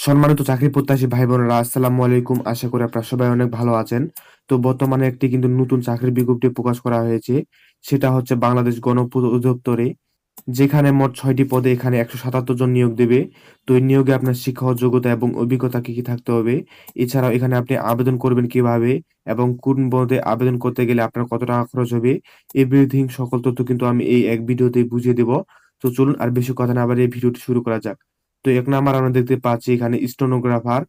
সম্মানিত চাকরি প্রত্যাশী ভাই বোনেরা, আসসালামু আলাইকুম। আশা করি আপনারা সবাই অনেক ভালো আছেন। তো বর্তমানে একটি কিন্তু নতুন চাকরির বিজ্ঞপ্তি প্রকাশ করা হয়েছে। সেটা হচ্ছে বাংলাদেশ অধিদপ্তরে, যেখানে মোট ৬টি পদে এখানে ১৭৭ জন নিয়োগ দেবে। তো এই নিয়োগে আপনার শিক্ষা ও যোগ্যতা এবং অভিজ্ঞতা কি, কি থাকতে হবে? এছাড়াও এখানে আপনি আবেদন করবেন কিভাবে? এবং কোন পদে আবেদন করতে গেলে আপনার কত টাকা খরচ হবে? এভরিথিং সকল তথ্য কিন্তু আমি এই এক ভিডিওতেই বুঝিয়ে দেব। তো চলুন আর বেশি কথা না বাড়িয়ে ভিডিওটি শুরু করা যাক। তো ১ নাম্বার আমরা দেখতে পাচ্ছি এখানে স্টেনোগ্রাফার।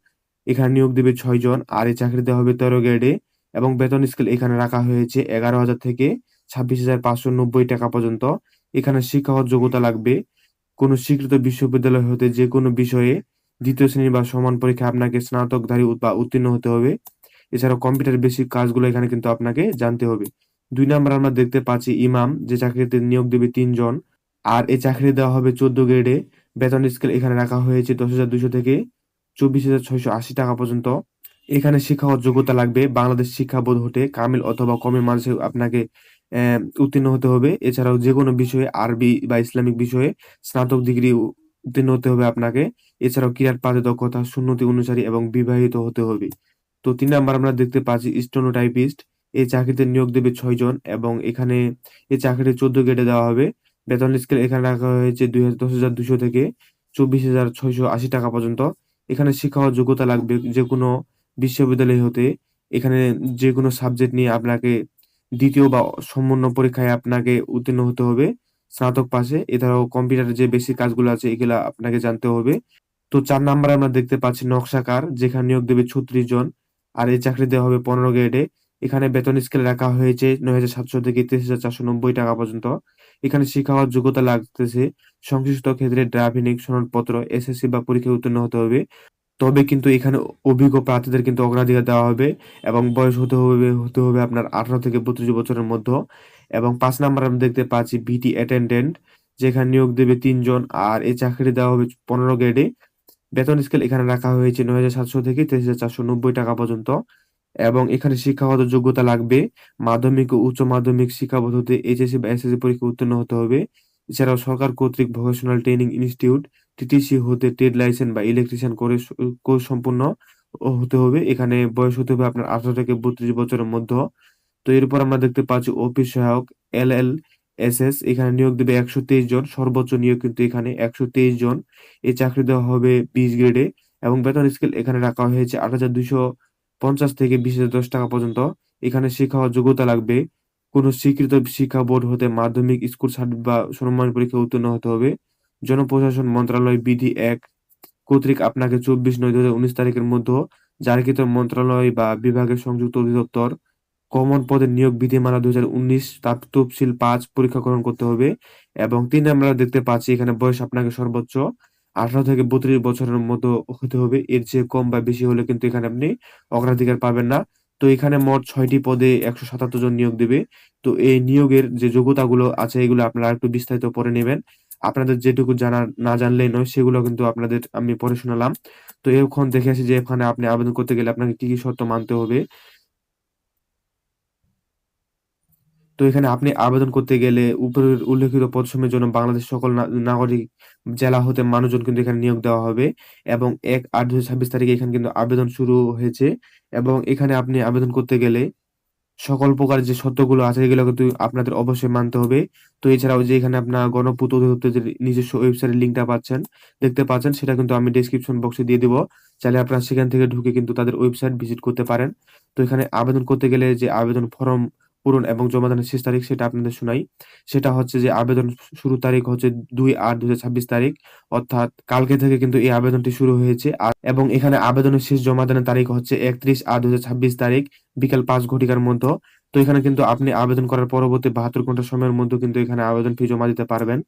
এখানে নিয়োগ দেবে ৬ জন। আর এই চাকরি দেওয়া হবে ১৩ গ্রেডে এবং বেতন স্কেল এখানে রাখা হয়েছে ১১,০০০ থেকে ২৬,৫৯০ টাকা পর্যন্ত। এখানে শিক্ষাগত যোগ্যতা লাগবে। কোনো স্বীকৃত বিশ্ববিদ্যালয় হতে যেকোনো বিষয়ে ২য় শ্রেণী বা সমান পরীক্ষায় আপনাকে স্নাতকধারী বা উত্তীর্ণ হতে হবে। এছাড়াও কম্পিউটার বেসিক কাজগুলো এখানে কিন্তু আপনাকে জানতে হবে। ২ নাম্বার আমরা দেখতে পাচ্ছি ইমাম, যে চাকরিতে নিয়োগ দেবে ৩ জন। আর এই চাকরি দেওয়া হবে ১৪ গ্রেডে। বেতন স্কেল এখানে রাখা হয়েছে ১০,২০০ থেকে ২৪,৬৮০ টাকা পর্যন্ত। এখানে শিক্ষাগত যোগ্যতা লাগবে বাংলাদেশ শিক্ষা বোর্ড হতে কামিল অথবা কমিল মাদ্রাসে আপনাকে উত্তীর্ণ হতে হবে। এছাড়াও যেকোনো বিষয়ে আরবি বা ইসলামিক বিষয়ে স্নাতক ডিগ্রি উত্তীর্ণ হতে হবে আপনাকে। এছাড়াও ক্রীড়ার পারে দক্ষতা, সুন্নতি অনুসারী এবং বিবাহিত হতে হবে। তো ৩ নাম্বার আমরা দেখতে পাচ্ছি স্টেনোটাইপিস্ট। এই চাকরিতে নিয়োগ দেবে ৬ জন এবং এখানে এই চাকরিটি ১৪ গ্রেডে দেওয়া হবে। বেতন স্কেল এখানে রাখা হয়েছে ১০,২০০ থেকে ২৪,৬৮০ টাকা পর্যন্ত। এখানে শিক্ষাগত যোগ্যতা লাগবে যেকোনো বিশ্ববিদ্যালয় হতে। এখানে যেকোনো সাবজেক্ট নিয়ে আপনাকে ২য় বা সমমান্য পরীক্ষায় আপনাকে উত্তীর্ণ হতে হবে স্নাতক পাশে। এছাড়াও কম্পিউটারের যে বেসিক কাজগুলো আছে এগুলা আপনাকে জানতে হবে। তো ৪ নাম্বারে আমরা দেখতে পাচ্ছি নকশাকার, যেখানে নিয়োগ দেবে ৩৬ জন। আর এই চাকরি দেওয়া হবে ১৫ গ্রেডে। এখানে বেতন স্কেল রাখা হয়েছে ৯,৭০০ থেকে ৩৩,৪৯০ টাকা পর্যন্ত। এখানে শিক্ষাগত যোগ্যতা লাগতেছে সংশ্লিষ্ট ক্ষেত্রে ড্রাফটিং সনদপত্র, এসএসসি বা পরীক্ষায় উত্তীর্ণ হতে হবে। তবে কিন্তু এখানে অভিজ্ঞ প্রার্থীদের কিন্তু অগ্রাধিকার দেওয়া হবে এবং বয়স হতে হবে আপনার ১৮ থেকে ৩২ বছরের মধ্যে। এবং ৫ নাম্বার আমরা দেখতে পাচ্ছি ভিটি অ্যাটেন্ডেন্ট, যেখানে নিয়োগ দেবে ৩ জন। আর এই চাকরি দেওয়া হবে ১৫ গ্রেডে। বেতন স্কেল এখানে রাখা হয়েছে ৯,৭০০ থেকে ২৩,৪৯০ টাকা পর্যন্ত। এবং এখানে শিক্ষাগত যোগ্যতা লাগবে মাধ্যমিক ও উচ্চ মাধ্যমিক শিক্ষা বোর্ড হতে এইচএসসি বা এসএসসি পরীক্ষায় উত্তীর্ণ হতে হবে। এছাড়াও সরকার কর্তৃক ভোকেশনাল ট্রেনিং ইনস্টিটিউট টিটিসি হতে ট্রেড লাইসেন্স বা ইলেকট্রিশিয়ান কোর্স সম্পূর্ণ হতে হবে। এখানে বয়স হতে হবে আপনার ১৮ থেকে ৩২ বছরের মধ্যে। তো এরপর আমরা দেখতে পাচ্ছি অফিস সহায়ক এলএলএসএস, এখানে নিয়োগ দেবে ১২৩ জন। সর্বোচ্চ নিয়োগ কিন্তু এখানে ১২৩ জন। এই চাকরি দেওয়া হবে ২০ গ্রেডে এবং বেতন স্কেল এখানে রাখা হয়েছে ৮,২৫০ থেকে ২০,০১০ টাকা পর্যন্ত। এখানে শিক্ষাগত যোগ্যতা লাগবে কোন স্বীকৃত শিক্ষা বোর্ড হতে মাধ্যমিক স্কুল সার্টিফিকেট বা সমমান পরীক্ষায় উত্তীর্ণ হতে হবে। জনপ্রশাসন মন্ত্রণালয় বিধি ১ কর্তৃক আপনাকে ২৪/৯/২০১৯ তারিখের মধ্যে জারিকৃত মন্ত্রণালয় বা বিভাগের সংযুক্ত অধিদপ্তর কমন পদের নিয়োগ বিধিমালা ২০১৯ তার তফসিল ৫ পরীক্ষা গ্রহণ করতে হবে। এবং ৩ আমরা দেখতে পাচ্ছি এখানে বয়স আপনাকে সর্বোচ্চ ১৮ থেকে ৩২ বছরের মতো হতে হবে। এর চেয়ে কম বা বেশি হলে কিন্তু এখানে আপনি অগ্রাধিকার পাবেন না। তো এখানে মোট ৬টি পদে ১৭৭ জন নিয়োগ দেবে। তো এই নিয়োগের যে যোগ্যতাগুলো আছে এগুলো আপনারা আরেকটু বিস্তারিত পড়ে নেবেন। আপনাদের যেটুকু জানা না জানলেই নয় সেগুলো কিন্তু আপনাদের আমি পড়ে শোনালাম। তো এখন দেখে আসি যে এখানে আপনি আবেদন করতে গেলে আপনাকে কি, কি শর্ত মানতে হবে। তো এখানে আপনি আবেদন করতে গেলে উপরের উল্লেখিত পদসমূহের জন্য বাংলাদেশের সকল নাগরিক জেলা হতে মানুষজন কিন্তু এখানে নিয়োগ দেওয়া হবে। এবং ১/৮/২০২৬ তারিখে এখানে কিন্তু আবেদন শুরু হয়েছে। এবং এখানে আপনি আবেদন করতে গেলে সকল প্রকার যে শর্তগুলো আছে এগুলো কিন্তু আপনাদের অবশ্যই মানতে হবে। তো এছাড়াও যে এখানে আপনার গণপূর্ত অধিদপ্তরের যে নিজস্ব ওয়েবসাইটের লিঙ্কটা দেখতে পাচ্ছেন, সেটা কিন্তু আমি ডেসক্রিপশন বক্সে দিয়ে দিব। চাইলে আপনারা সেখান থেকে ঢুকে কিন্তু তাদের ওয়েবসাইট ভিজিট করতে পারেন। তো এখানে আবেদন করতে গেলে যে আবেদন ফরম পূরণ এবং জমা দানের শেষ তারিখ সেটা আপনাদের শুনাই। সেটা হচ্ছে যে আবেদন শুরুর তারিখ হচ্ছে ২/৮/২০২৬ তারিখ। অর্থাৎ কালকে থেকে কিন্তু এই আবেদনটি শুরু হয়েছে। এবং এখানে আবেদনের শেষ জমা দানের তারিখ হচ্ছে ৩১/৮/২০২৬ তারিখ বিকাল ৫ ঘটিকার মধ্যে। তো এখানে কিন্তু আপনি আবেদন করার পরবর্তী ৭২ ঘন্টা সময়ের মধ্যে কিন্তু এখানে আবেদন ফি জমা দিতে পারবেন।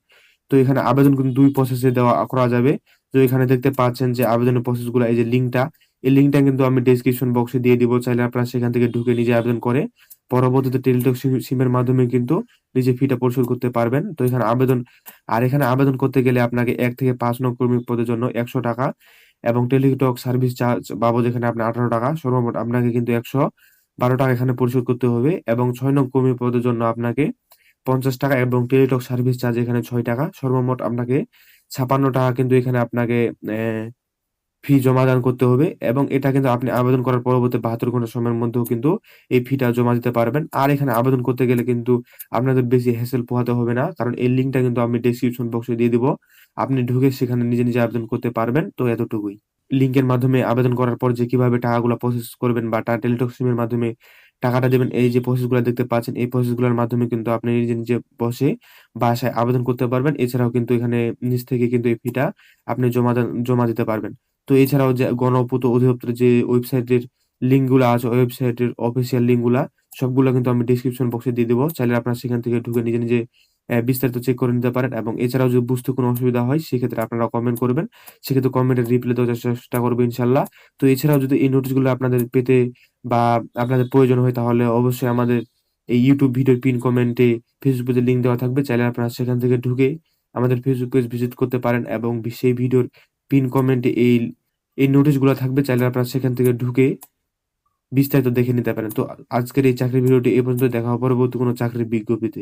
তো এখানে আবেদন কিন্তু ২ প্রসেসে করা যাবে। তো এখানে দেখতে পাচ্ছেন যে আবেদনের প্রসেসগুলো, এই যে লিঙ্কটা, এই লিঙ্কটা কিন্তু আমি ডেসক্রিপশন বক্সে দিয়ে দিব। চাইলে আপনারা সেখান থেকে ঢুকে নিজে আবেদন করে পরবর্তীতে টেলিটক সিমের মাধ্যমে কিন্তু নিজে ফিটা পরিশোধ করতে পারবেন। তো এখানে আবেদন করতে গেলে আপনাকে ১ থেকে ৫ নং কর্মী পদের জন্য ১০০ টাকা এবং টেলিটক সার্ভিস চার্জ বাবদ এখানে আপনার ১৮ টাকা, সর্বমোট আপনাকে কিন্তু ১১২ টাকা এখানে পরিশোধ করতে হবে। এবং ৬ নং কর্মী পদের জন্য আপনাকে ৫০ টাকা এবং টেলিটক সার্ভিস চার্জ এখানে ৬ টাকা, সর্বমোট আপনাকে ৫৬ টাকা কিন্তু এখানে আপনাকে ফি জমাদান করতে হবে, এবং এটা কিন্তু আপনি আবেদন করার পরবর্তী 72 ঘন্টা সময়ের মধ্যেও কিন্তু এই ফিটা জমা দিতে পারবেন। আর এখানে আবেদন করতে গেলে কিন্তু আপনাদের বেশি হ্যাসেল পোহাতে হবে না, কারণ এই লিঙ্কটা কিন্তু আমি ডেসক্রিপশন বক্সে দিয়ে দিব। আপনি ঢুকে সেখানে নিজে নিজে আবেদন করতে পারবেন। তো এতটুকুই। লিঙ্কের মাধ্যমে আবেদন করার পর যে কিভাবে টাকাগুলো প্রসেস করবেন বা টেলিটক সিমের মাধ্যমে টাকাটা দেবেন, এই যে প্রসেসগুলো দেখতে পাচ্ছেন, এই প্রসেসগুলোর মাধ্যমে কিন্তু আপনি নিজে নিজে বসে বাসায় আবেদন করতে পারবেন। এছাড়াও কিন্তু এখানে নিচ থেকে কিন্তু এই ফিটা আপনি জমা দিতে পারবেন। তো এছাড়াও যে গণপূর্ত অধিদপ্তরের যে ওয়েবসাইটের লিঙ্ক গুলা আছে, ওয়েবসাইটের অফিসিয়াল লিঙ্ক গুলা সবগুলো কিন্তু আমি ডিসক্রিপশন বক্সে দিয়ে দেবো। চাইলে আপনারা সেখান থেকে ঢুকে নিজে নিজে বিস্তারিত চেক করে নিতে পারেন। এবং এছাড়াও যদি বুঝতে কোনো অসুবিধা হয় সেক্ষেত্রে আপনারা কমেন্ট করবেন, সেক্ষেত্রে কমেন্টের রিপ্লাই দেওয়ার চেষ্টা করবো ইনশাল্লাহ। তো এছাড়াও যদি এই নোটিশগুলো আপনাদের পেতে বা আপনাদের প্রয়োজন হয়, তাহলে অবশ্যই আমাদের এই ইউটিউব ভিডিওর পিন কমেন্টে ফেসবুক পেজের লিঙ্ক দেওয়া থাকবে, চাইলে আপনারা সেখান থেকে ঢুকে আমাদের ফেসবুক পেজ ভিজিট করতে পারেন। এবং সেই ভিডিওর পিন কমেন্টে এই এই নোটিশগুলো থাকবে, চাইলে আপনারা সেখান থেকে ঢুকে বিস্তারিত দেখে নিতে পারেন। তো আজকের এই চাকরির ভিডিওটি এ পর্যন্ত। দেখা হবে পরবর্তী কোনো চাকরির বিজ্ঞপ্তিতে।